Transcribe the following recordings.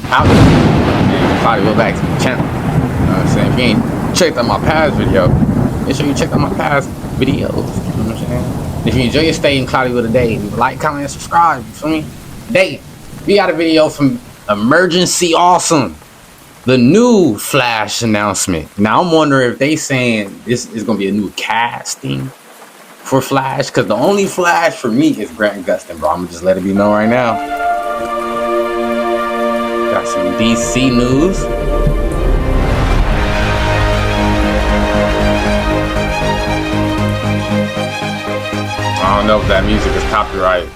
out. And probably go back to the channel. You know what I'm saying? If you ain't checked out my past video, make sure you check out my past videos. You know what I'm saying? If you enjoy your stay in Cloudywood today, like, comment, and subscribe. You feel me? Today, we got a video from Emergency Awesome, the new Flash announcement. Now, I'm wondering if they saying this is going to be a new casting for Flash, because the only Flash for me is Grant Gustin, bro. I'm going to just let it be known right now. Got some DC news. I don't know if that music is copyrighted.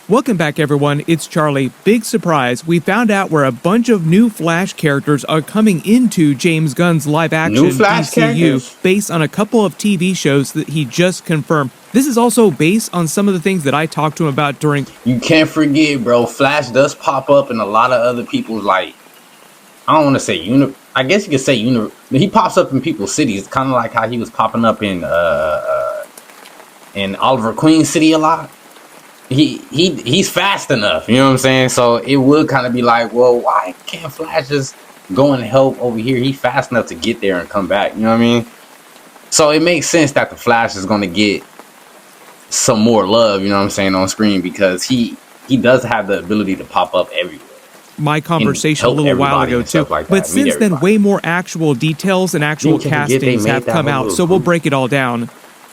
Welcome back, everyone. It's Charlie. Big surprise. We found out where a bunch of new Flash characters are coming into James Gunn's live-action DCU based on a couple of TV shows that he just confirmed. This is also based on some of the things that I talked to him about during... You can't forget, bro, Flash does pop up in a lot of other people's, like, I don't want to say I guess you could say he pops up in people's cities, kind of like how he was popping up in Oliver Queen's city a lot. He's fast enough, you know what I'm saying? So it would kind of be like, well, why can't Flash just go and help over here? He's fast enough to get there and come back, you know what I mean? So it makes sense that the Flash is going to get some more love, you know what I'm saying, on screen, because he does have the ability to pop up everywhere. My conversation a little while ago too, but since then way more actual details and actual castings have come out, so we'll break it all down.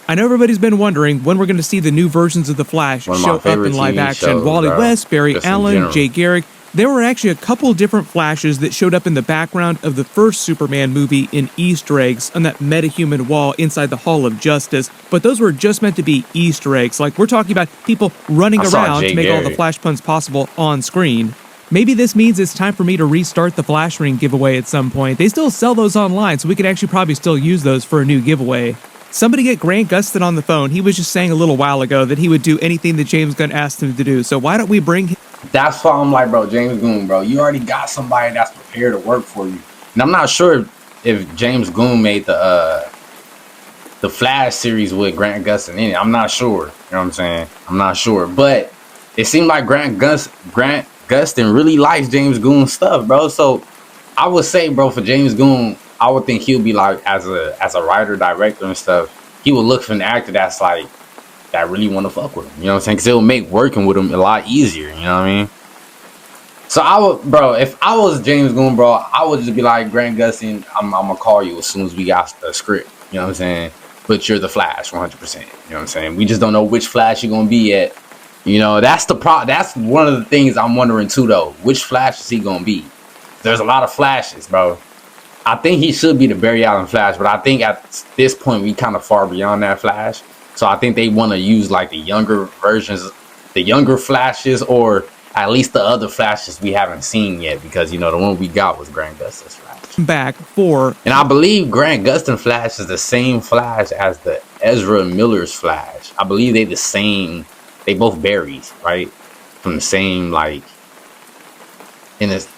I know everybody's been wondering when we're going to see the new versions of the Flash show up in live action. Wally West, Barry Allen, Jay Garrick. There were actually a couple different Flashes that showed up in the background of the first Superman movie in Easter eggs on that metahuman wall inside the Hall of Justice, but those were just meant to be Easter eggs. Like, we're talking about people running around to make all the Flash puns possible on screen. Maybe this means it's time for me to restart the Flash Ring giveaway at some point. They still sell those online, so we could actually probably still use those for a new giveaway. Somebody get Grant Gustin on the phone. He was just saying a little while ago that he would do anything that James Gunn asked him to do. So why don't we bring him? That's why I'm like, bro, James Gunn, bro, you already got somebody that's prepared to work for you. And I'm not sure if James Gunn made the Flash series with Grant Gustin in it. I'm not sure. You know what I'm saying? I'm not sure. But it seemed like Grant Gustin really likes James Gunn's stuff, bro. So I would say, bro, for James Gunn, I would think he'll be like, as a writer, director and stuff, he would look for an actor that's like, that really want to fuck with him. You know what I'm saying? Because it'll make working with him a lot easier. You know what I mean? So I would, bro, if I was James Gunn, bro, I would just be like, Grant Gustin, I'm going to call you as soon as we got a script. You know what I'm saying? But you're the Flash, 100%. You know what I'm saying? We just don't know which Flash you're going to be at. You know, that's that's one of the things I'm wondering too, though. Which Flash is he going to be? There's a lot of Flashes, bro. I think he should be the Barry Allen Flash, but I think at this point we kind of far beyond that Flash. So I think they want to use like the younger versions, the younger Flashes, or at least the other Flashes we haven't seen yet, because, you know, the one we got was Grant Gustin's Flash. Back for, and I believe Grant Gustin Flash is the same Flash as the Ezra Miller's Flash. I believe they the same. They both Barrys, right? From the same, like, in this.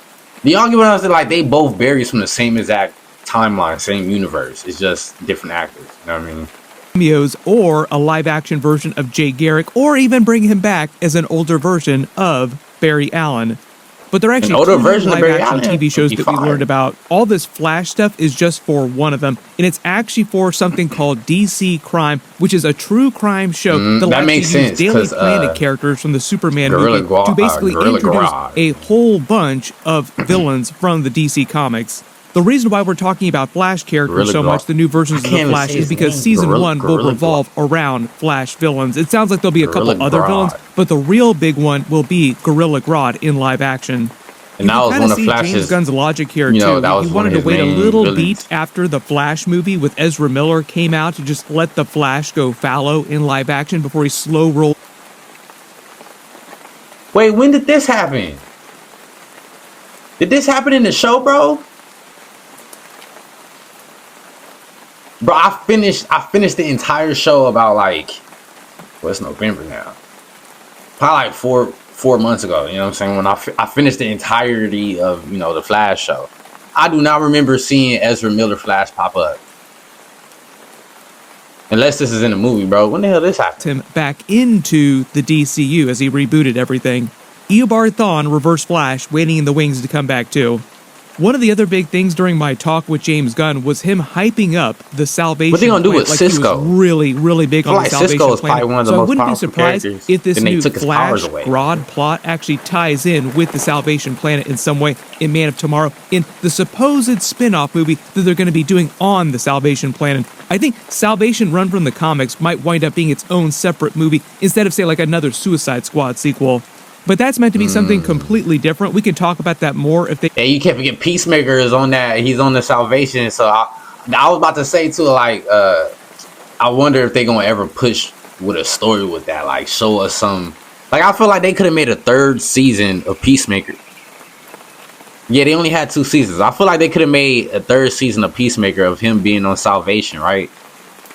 The argument is that, like, they both Barrys from the same exact timeline, same universe. It's just different actors. You know what I mean? Cameos, or a live-action version of Jay Garrick, or even bring him back as an older version of Barry Allen. But there are actually two live-action TV shows that we learned about. All this Flash stuff is just for one of them, and it's actually for something called DC Crime, which is a true crime show that likes to use Daily Planet characters from the Superman movie to basically introduce a whole bunch of villains from the DC Comics. The reason why we're talking about Flash characters so much, the new versions of the Flash, is because Season 1 will revolve around Flash villains. It sounds like there'll be a couple other villains, but the real big one will be Gorilla Grodd in live action. And that was one of Flash's, James Gunn's logic here, you know, too. He wanted to wait a little beat after the Flash movie with Ezra Miller came out to just let the Flash go fallow in live action before he slow rolled. Wait, when did this happen? Did this happen in the show, bro? Bro, I finished the entire show about, like, well, it's November now. Probably like four months ago, you know what I'm saying? When I finished the entirety of, you know, the Flash show. I do not remember seeing Ezra Miller Flash pop up. Unless this is in a movie, bro. When the hell this happened? Him back into the DCU as he rebooted everything. Eobard Thawne, Reverse Flash, waiting in the wings to come back too. One of the other big things during my talk with James Gunn was him hyping up the Salvation. What they gonna do with Cisco? He was really, really big on the Salvation Cisco is Planet. probably one of the So I most wouldn't be powerful surprised characters. if this Then they new took his Flash powers away. Grodd plot actually ties in with the Salvation Planet in some way in Man of Tomorrow, in the supposed spin-off movie that they're going to be doing on the Salvation Planet. I think Salvation Run from the comics might wind up being its own separate movie instead of, say, like another Suicide Squad sequel. But that's meant to be something completely different. We can talk about that more if they... Hey, you can't forget Peacemaker is on that. He's on the Salvation. So I was about to say too, like, I wonder if they're going to ever push with a story with that. Like, show us some... Like, I feel like they could have made a 3rd season of Peacemaker. Yeah, they only had 2 seasons. I feel like they could have made a 3rd season of Peacemaker of him being on Salvation, right?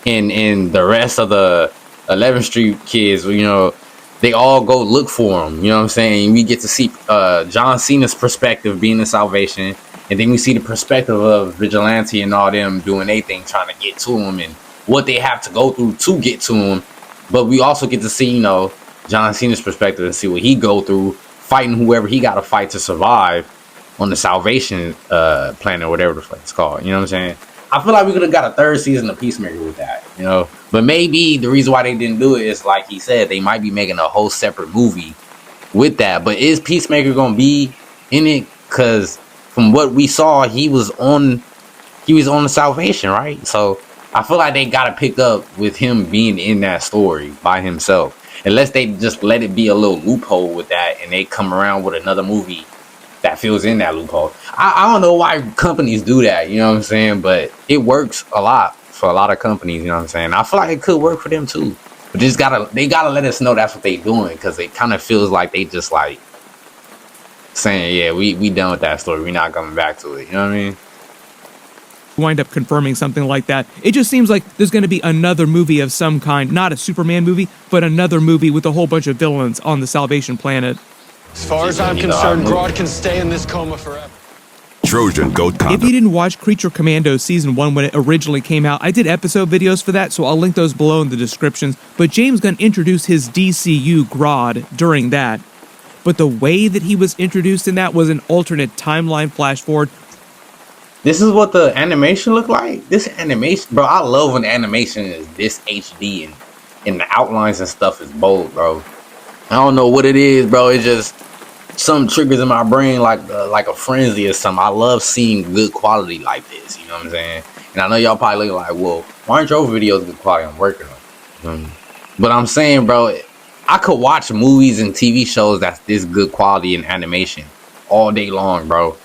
And the rest of the 11th Street kids, you know... They all go look for him, you know what I'm saying? We get to see John Cena's perspective being in Salvation, and then we see the perspective of Vigilante and all them doing their thing, trying to get to him and what they have to go through to get to him. But we also get to see, you know, John Cena's perspective and see what he go through, fighting whoever he got to fight to survive on the Salvation planet or whatever the fuck it's called. You know what I'm saying? I feel like we could have got a 3rd season of Peacemaker with that, you know. But maybe the reason why they didn't do it is, like he said, they might be making a whole separate movie with that. But is Peacemaker gonna be in it? Because from what we saw, he was on the Salvation, right? So I feel like they gotta pick up with him being in that story by himself, unless they just let it be a little loophole with that, and they come around with another movie that fills in that loophole. I don't know why companies do that, you know what I'm saying? But it works a lot for a lot of companies, you know what I'm saying? I feel like it could work for them too. But they gotta let us know that's what they doing, because it kind of feels like they just like saying, yeah, we done with that story. We're not coming back to it. You know what I mean? Wind up confirming something like that. It just seems like there's going to be another movie of some kind, not a Superman movie, but another movie with a whole bunch of villains on the Salvation Planet. As far as I'm concerned, Grodd can stay in this coma forever. Trojan Goat Condom. If you didn't watch Creature Commandos Season 1 when it originally came out, I did episode videos for that, so I'll link those below in the descriptions. But James Gunn introduced his DCU Grodd during that. But the way that he was introduced in that was an alternate timeline flash forward. This is what the animation looked like? This animation, bro, I love when the animation is this HD and the outlines and stuff is bold, bro. I don't know what it is, bro. It's just some triggers in my brain like a frenzy or something. I love seeing good quality like this, you know what I'm saying? And I know y'all probably looking like, well, why aren't your videos good quality? I'm working on it. But I'm saying, bro, I could watch movies and TV shows that's this good quality in animation all day long, bro.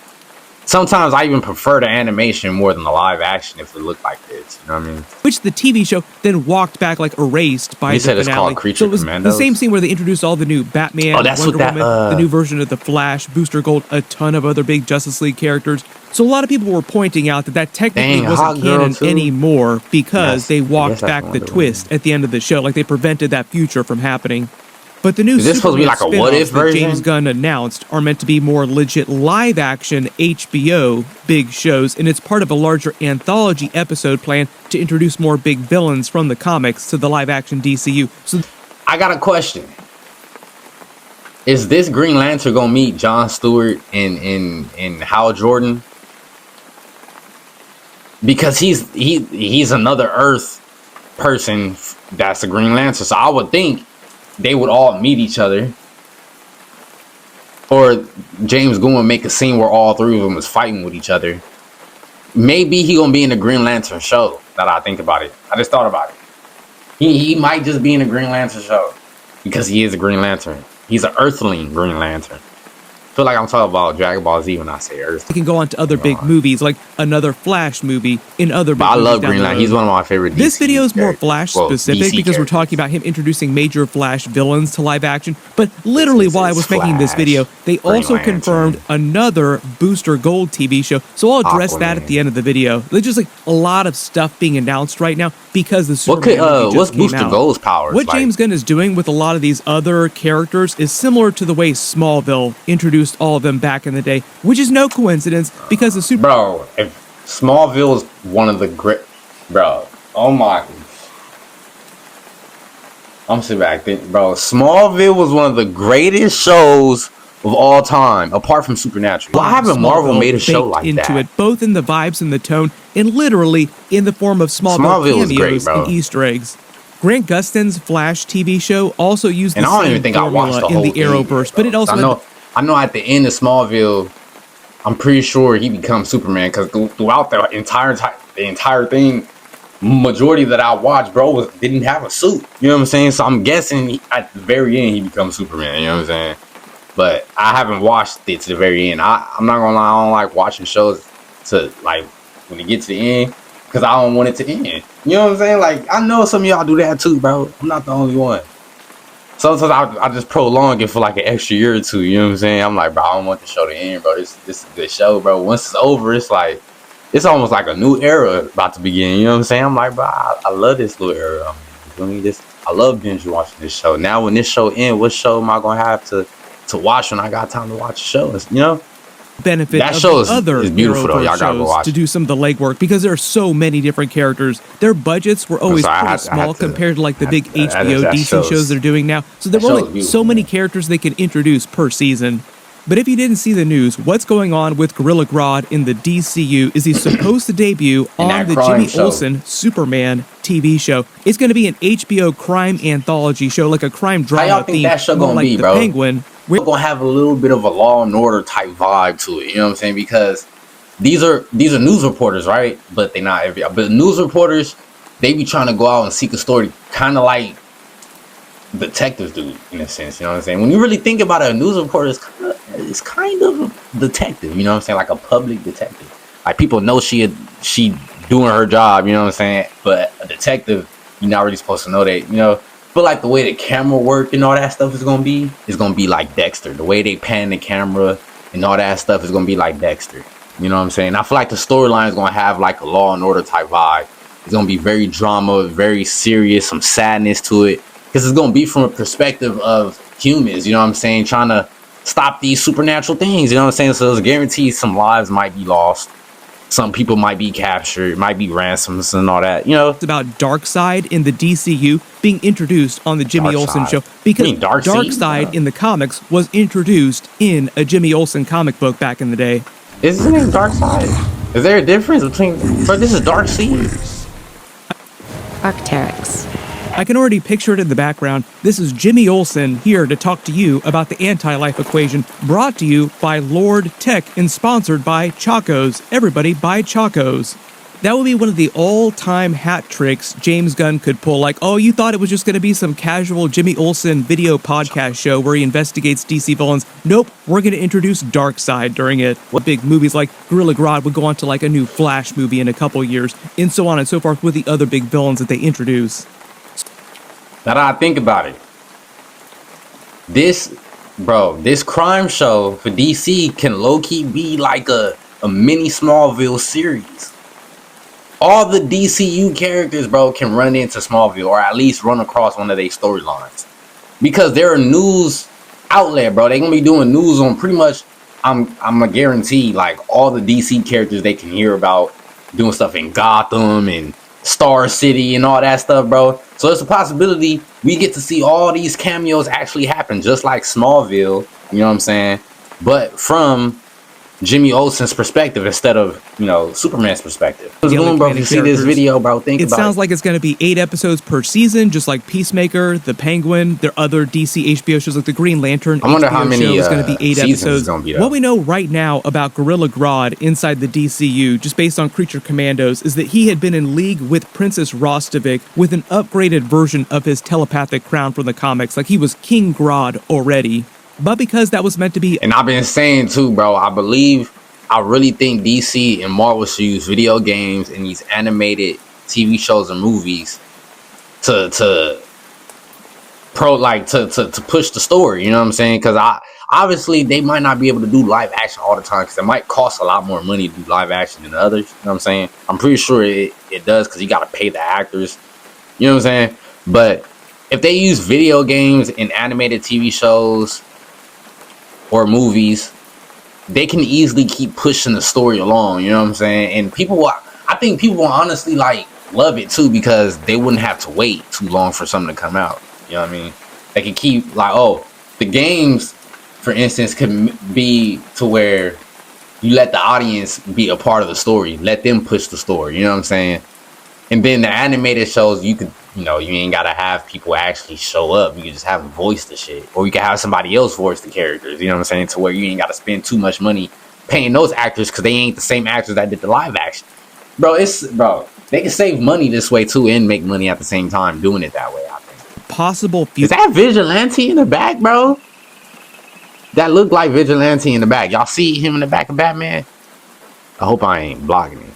Sometimes I even prefer the animation more than the live action if it looked like this. You know what I mean? Which the TV show then walked back, like erased by you the said finale. It's called Creature so it was Commandos? the same scene where they introduced all the new Batman, Wonder Woman, the new version of the Flash, Booster Gold, a ton of other big Justice League characters. So a lot of people were pointing out that technically wasn't canon anymore because they walked back the twist at the end of the show, like they prevented that future from happening. But the new supposed to be like a what if version? James Gunn announced are meant to be more legit live action HBO big shows, and it's part of a larger anthology episode plan to introduce more big villains from the comics to the live action DCU. So I got a question. Is this Green Lantern gonna meet Jon Stewart in Hal Jordan? Because he's another Earth person that's a Green Lantern. So I would think they would all meet each other, or James Gunn would make a scene where all three of them was fighting with each other. Maybe he gonna be in the Green Lantern show. Now that I think about it, I just thought about it. He might just be in the Green Lantern show because he is a Green Lantern. He's an Earthling Green Lantern. I feel like I'm talking about Dragon Ball Z when I say Earth. He can go on to other big movies, like another Flash movie in other big movies. I love Green Lantern. He's one of my favorite DC This video is more Flash specific because DC we're talking about him introducing major Flash villains to live action. But literally while I was making this video, they also confirmed another Booster Gold TV show. So I'll address that at the end of the video. There's just like a lot of stuff being announced right now because the Superman movie just what's came Booster out. Gold's powers? What James Gunn is doing with a lot of these other characters is similar to the way Smallville introduced all of them back in the day, which is no coincidence because the Super... Bro, if Smallville is one of the great... Bro, oh my... I'm sitting back thinking, bro, Smallville was one of the greatest shows of all time, apart from Supernatural. Why haven't Marvel made a show like into that? It, both in the vibes and the tone, and literally in the form of Smallville cameos great, and Easter eggs. Grant Gustin's Flash TV show also used the same formula in the Arrowverse, but it also I know at the end of Smallville, I'm pretty sure he becomes Superman, because throughout the entire thing, majority that I watched, bro, didn't have a suit. You know what I'm saying? So I'm guessing at the very end he becomes Superman. You know what I'm saying? But I haven't watched it to the very end. I'm not gonna lie, I don't like watching shows to like when it gets to the end, because I don't want it to end. You know what I'm saying? Like, I know some of y'all do that too, bro. I'm not the only one. Sometimes I just prolong it for like an extra year or two. You know what I'm saying? I'm like, bro, I don't want the show to end, bro. This is a good show, bro. Once it's over, it's like, it's almost like a new era about to begin. You know what I'm saying? I'm like, bro, I love this little era. I love binge watching this show. Now when this show ends, what show am I gonna have to watch when I got time to watch the show? You know? Benefit that of show is beautiful though. Y'all gotta go watch to do some of the legwork, because there are so many different characters. Their budgets were always pretty small compared to like the big HBO DC shows they're doing now. So there were only so many characters they could introduce per season. But if you didn't see the news, what's going on with Gorilla Grodd in the DCU is he's supposed to debut on the Jimmy Olsen Superman TV show. It's going to be an HBO crime anthology show, like a crime drama. How y'all think that show gonna be, bro? Penguin. We're gonna have a little bit of a Law and Order type vibe to it. You know what I'm saying? Because these are news reporters, right? But they're not but news reporters, they be trying to go out and seek a story, kind of like detectives do, in a sense. You know what I'm saying? When you really think about it, a news reporter is kind of a detective. You know what I'm saying? Like a public detective. Like, people know she doing her job. You know what I'm saying? But a detective, you're not really supposed to know that. You know. But like the way the camera work and all that stuff is gonna be like Dexter. The way they pan the camera and all that stuff is gonna be like Dexter. You know what I'm saying? I feel like the storyline is gonna have like a Law and Order type vibe. It's gonna be very drama, very serious, some sadness to it, because it's gonna be from a perspective of humans. You know what I'm saying? Trying to stop these supernatural things. You know what I'm saying? So it's guaranteed some lives might be lost. Some people might be captured, might be ransoms and all that, you know. It's about Darkseid in the DCU being introduced on the Jimmy Olsen show, because Darkseid in the comics was introduced in a Jimmy Olsen comic book back in the day. Is his name Darkseid? Is there a difference between? But this is Darkseid. Arcteryx. I can already picture it in the background. This is Jimmy Olsen here to talk to you about the anti-life equation, brought to you by Lord Tech and sponsored by Chacos. Everybody buy Chacos. That would be one of the all-time hat tricks James Gunn could pull. Like, oh, you thought it was just going to be some casual Jimmy Olsen video podcast show where he investigates DC villains. Nope, we're going to introduce Darkseid during it. Big movies like Gorilla Grodd would go on to like a new Flash movie in a couple years, and so on and so forth with the other big villains that they introduce. Now that I think about it, this crime show for DC can low-key be like a mini Smallville series. All the DCU characters, bro, can run into Smallville, or at least run across one of their storylines, because they're a news outlet, bro. They're gonna be doing news on pretty much, I'm a guarantee, like all the DC characters they can hear about doing stuff in Gotham and Star City and all that stuff, bro. So it's a possibility we get to see all these cameos actually happen, just like Smallville, you know what I'm saying? But from Jimmy Olsen's perspective instead of, Superman's perspective. Bro, if you see this video, bro, think about it. It sounds like it's going to be 8 episodes per season, just like Peacemaker, The Penguin, their other DC HBO shows like The Green Lantern. I wonder how many is going to be 8 episodes. What we know right now about Gorilla Grodd inside the DCU, just based on Creature Commandos, is that he had been in league with Princess Rostovich with an upgraded version of his telepathic crown from the comics. Like, he was King Grodd already. But because that was meant to be... And I've been saying too, bro, I really think DC and Marvel should use video games and these animated TV shows and movies to push the story, you know what I'm saying? Because obviously they might not be able to do live action all the time, because it might cost a lot more money to do live action than others, you know what I'm saying? I'm pretty sure it does, because you got to pay the actors, you know what I'm saying? But if they use video games and animated TV shows or movies, they can easily keep pushing the story along, you know what I'm saying? And I think people will honestly love it too, because they wouldn't have to wait too long for something to come out. You know what I mean? They can keep the games for instance, could be to where you let the audience be a part of the story. Let them push the story. You know what I'm saying? And then the animated shows, you could, you ain't got to have people actually show up. You can just have them voice the shit. Or you can have somebody else voice the characters. You know what I'm saying? To where you ain't got to spend too much money paying those actors because they ain't the same actors that did the live action. Bro, they can save money this way too and make money at the same time doing it that way, I think. Possible future. Is that Vigilante in the back, bro? That looked like Vigilante in the back. Y'all see him in the back of Batman? I hope I ain't blocking it.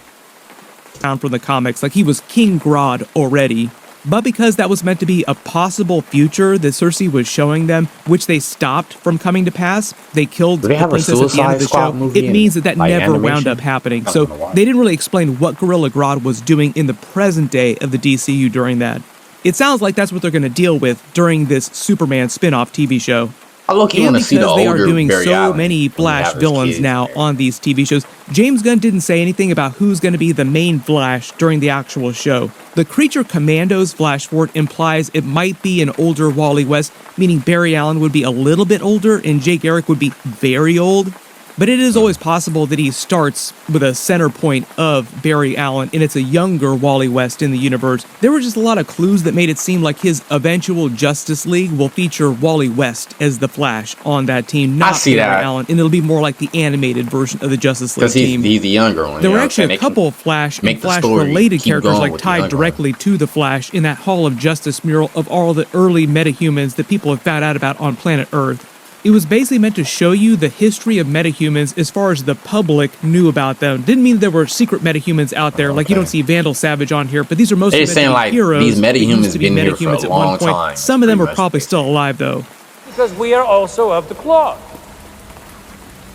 From the comics, like he was King Grodd already. But because that was meant to be a possible future that Cersei was showing them, which they stopped from coming to pass, they killed the princess at the end of the show. It means that never wound up happening. So they didn't really explain what Gorilla Grodd was doing in the present day of the DCU during that. It sounds like that's what they're going to deal with during this Superman spin-off TV show. And because they are doing so many Flash villains now on these TV shows, James Gunn didn't say anything about who's going to be the main Flash during the actual show. The Creature Commandos Flash Fort implies it might be an older Wally West, meaning Barry Allen would be a little bit older and Jay Garrick would be very old. But it is always possible that he starts with a center point of Barry Allen, and it's a younger Wally West in the universe. There were just a lot of clues that made it seem like his eventual Justice League will feature Wally West as the Flash on that team, not Barry Allen, and it'll be more like the animated version of the Justice League team. He's the younger one. There were actually a couple of Flash and Flash-related characters like tied directly to the Flash in that Hall of Justice mural of all the early metahumans that people have found out about on planet Earth. It was basically meant to show you the history of metahumans as far as the public knew about them. Didn't mean there were secret metahumans out there. Like you don't see Vandal Savage on here, but these are mostly heroes. These metahumans been here for a long time. Some of them are probably still alive though. Because we are also of the cloth.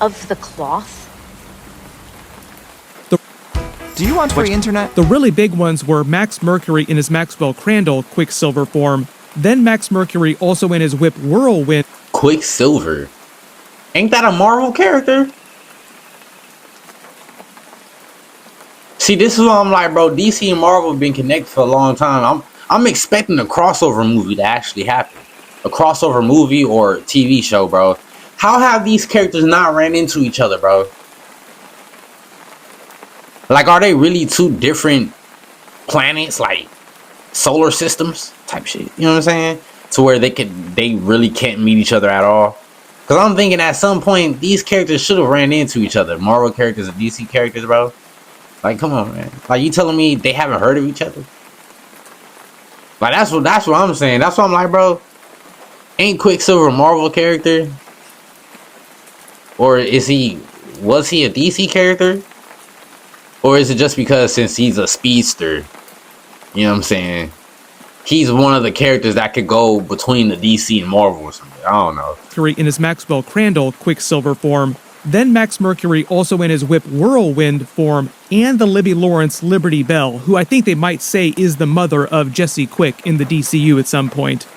Of the cloth? Do you want free internet? The really big ones were Max Mercury in his Maxwell Crandall Quicksilver form, then Max Mercury also in his Whip Whirlwind. Quicksilver? Ain't that a Marvel character? See, this is what I'm like, bro. DC and Marvel have been connected for a long time. I'm expecting a crossover movie to actually happen. A crossover movie or TV show, bro. How have these characters not ran into each other, bro? Like, are they really two different planets, like solar systems type shit? You know what I'm saying? To where they really can't meet each other at all. Because I'm thinking at some point these characters should have ran into each other. Marvel characters and DC characters, bro. Like, come on, man. Like, you telling me they haven't heard of each other? Like, that's what I'm saying. That's what I'm like, bro. Ain't Quicksilver a Marvel character? Or was he a DC character? Or is it just because since he's a speedster, you know what I'm saying, he's one of the characters that could go between the DC and Marvel or something? I don't know. In his Maxwell Crandall Quicksilver form, then Max Mercury also in his Whip Whirlwind form, and the Libby Lawrence Liberty Bell, who I think they might say is the mother of Jesse Quick in the DCU at some point.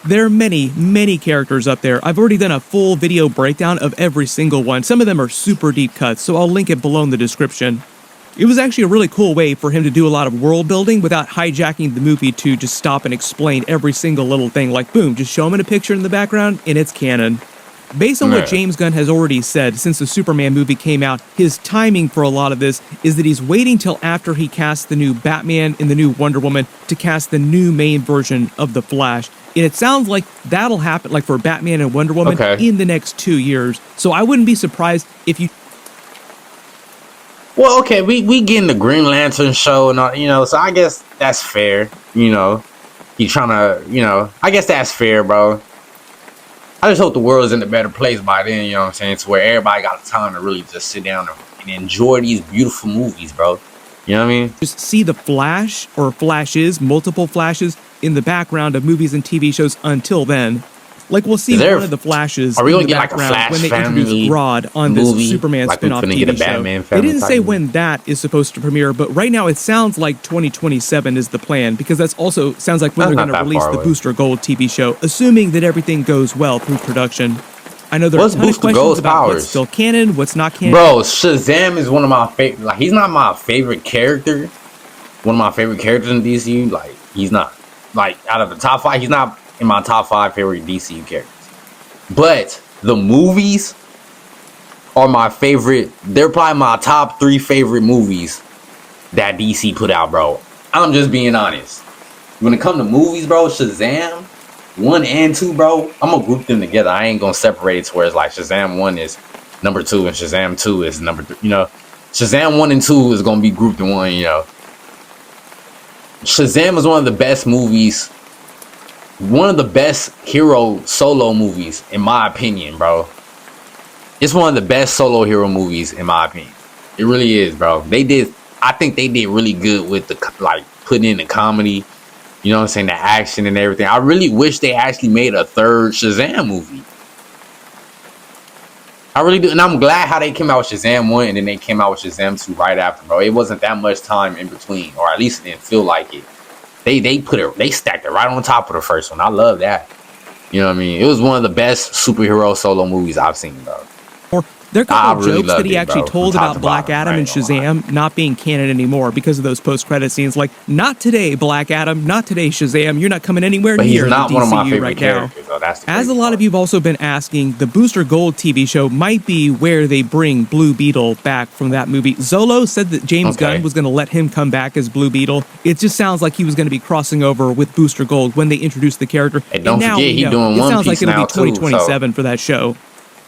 There are many, many characters up there. I've already done a full video breakdown of every single one. Some of them are super deep cuts, so I'll link it below in the description. It was actually a really cool way for him to do a lot of world building without hijacking the movie to just stop and explain every single little thing. Like, boom, just show him in a picture in the background, and it's canon. Based on what James Gunn has already said since the Superman movie came out, his timing for a lot of this is that he's waiting till after he casts the new Batman and the new Wonder Woman to cast the new main version of The Flash. And it sounds like that'll happen, like for Batman and Wonder Woman, in the next 2 years. So I wouldn't be surprised if you... Well, okay, we getting the Green Lantern show and all, you know, so I guess that's fair, you know. He's trying to, you know, I guess that's fair, bro. I just hope the world's in a better place by then, you know what I'm saying, to where everybody got the time to really just sit down and enjoy these beautiful movies, bro. You know what I mean? Just see the Flash, or flashes, multiple flashes, in the background of movies and TV shows until then. Like, we'll see one of the Flashes in the background when they introduce Grodd on this Superman spin-off TV show. They didn't say when that is supposed to premiere, but right now it sounds like 2027 is the plan, because that's also sounds like when they're going to release the Booster Gold TV show, assuming that everything goes well through production. I know there are a ton of questions about what's still canon, what's not canon. Bro, Shazam is one of my favorite. Like, he's not my favorite character. One of my favorite characters in DCU. Like, he's not. Like, out of the top 5, he's not in my top 5 favorite DCU characters. But the movies are my favorite. They're probably my top 3 favorite movies that DC put out, bro. I'm just being honest. When it comes to movies, bro, Shazam 1 and 2, bro, I'm gonna group them together. I ain't gonna separate it to where it's like Shazam 1 is number 2 and Shazam 2 is number 3. You know, Shazam 1 and 2 is gonna be grouped in one. You know, Shazam is one of the best movies, one of the best hero solo movies in my opinion, bro. It's one of the best solo hero movies in my opinion. It really is, bro. I think they did really good with the like putting in the comedy. You know what I'm saying? The action and everything. I really wish they actually made a 3rd Shazam movie. I really do. And I'm glad how they came out with Shazam 1 and then they came out with Shazam 2 right after, bro. It wasn't that much time in between, or at least it didn't feel like it. They stacked it right on top of the first one. I love that. You know what I mean? It was one of the best superhero solo movies I've seen, bro. There are a couple of jokes that he actually told about Black Adam and Shazam not being canon anymore because of those post-credit scenes. Like, not today, Black Adam, not today, Shazam. You're not coming anywhere near the DCU right now. As a lot of you have also been asking, the Booster Gold TV show might be where they bring Blue Beetle back from that movie. Zolo said that James Gunn was going to let him come back as Blue Beetle. It just sounds like he was going to be crossing over with Booster Gold when they introduced the character. And don't forget, he's doing One Piece now, too. It sounds like it'll be 2027 for that show.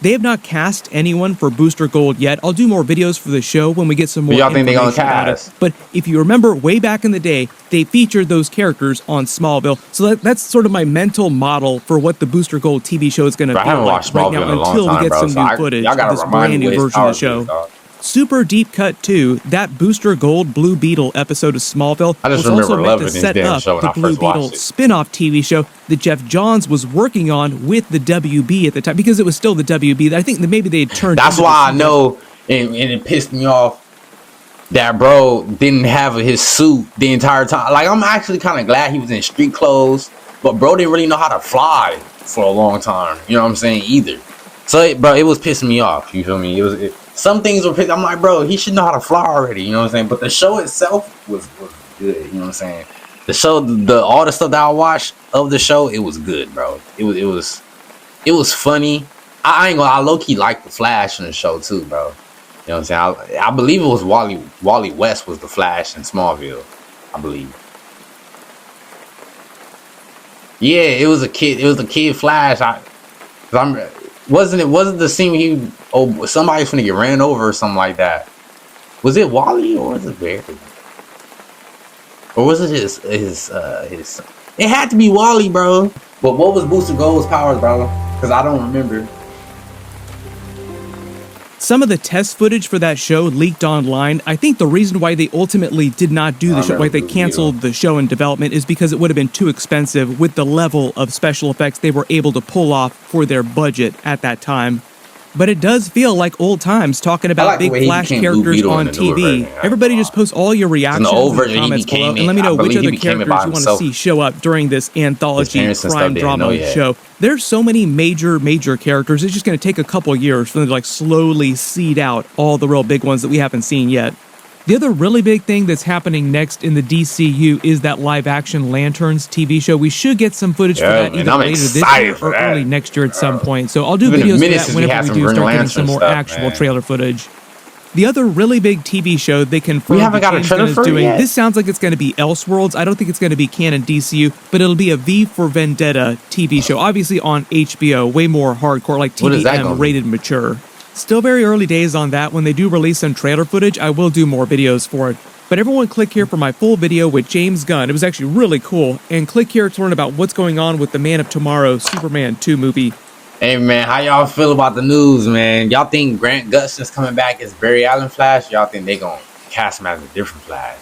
They have not cast anyone for Booster Gold yet. I'll do more videos for the show when we get some more information about it. But if you remember way back in the day, they featured those characters on Smallville. So that's sort of my mental model for what the Booster Gold TV show is going to be like right now until we get some new footage of this brand new version of the show. Super Deep Cut 2, that Booster Gold Blue Beetle episode of Smallville was also meant to set up the Blue Beetle spin-off TV show that Jeff Johns was working on with the WB at the time, because it was still the WB. I think that maybe they had turned. That's why I know, and it pissed me off that bro didn't have his suit the entire time. Like, I'm actually kind of glad he was in street clothes, but bro didn't really know how to fly for a long time. You know what I'm saying? Either. So, bro, it was pissing me off. You feel me? Some things were pissed. I'm like, bro, he should know how to fly already. You know what I'm saying? But the show itself was good. You know what I'm saying? The show, all the stuff that I watched of the show, it was good, bro. It was funny. I ain't gonna. I low key liked the Flash in the show too, bro. You know what I'm saying? I believe it was Wally West was the Flash in Smallville. I believe. Yeah, it was a kid. It was a kid Flash. Wasn't the scene where somebody's gonna get ran over or something like that? Was it Wally or was it Barry? Or was it his? It had to be Wally, bro. But what was Booster Gold's powers, bro? Because I don't remember. Some of the test footage for that show leaked online. I think the reason why they ultimately did not do the show, why they canceled the show in development, is because it would have been too expensive with the level of special effects they were able to pull off for their budget at that time. But it does feel like old times talking about big Flash characters on TV. Everybody just post all your reactions in the comments below and let me know which other characters you want to see show up during this anthology crime drama show. There's so many major characters. It's just going to take a couple years for them to like slowly seed out all the real big ones that we haven't seen yet. The other really big thing that's happening next in the DCU is that live-action Lanterns TV show. We should get some footage for that either later this year or early next year at some point. So I'll do videos for that whenever we do start getting some more actual trailer footage. The other really big TV show they confirmed James Gunn is doing, this sounds like it's going to be Elseworlds. I don't think it's going to be canon DCU, but it'll be a V for Vendetta TV show, obviously on HBO, way more hardcore, like TVM rated mature. Still very early days on that. When they do release some trailer footage, I will do more videos for it. But everyone click here for my full video with James Gunn. It was actually really cool. And click here to learn about what's going on with the Man of Tomorrow Superman 2 movie. Hey, man, how y'all feel about the news, man? Y'all think Grant Gustin's coming back as Barry Allen Flash? Y'all think they gonna cast him as a different Flash?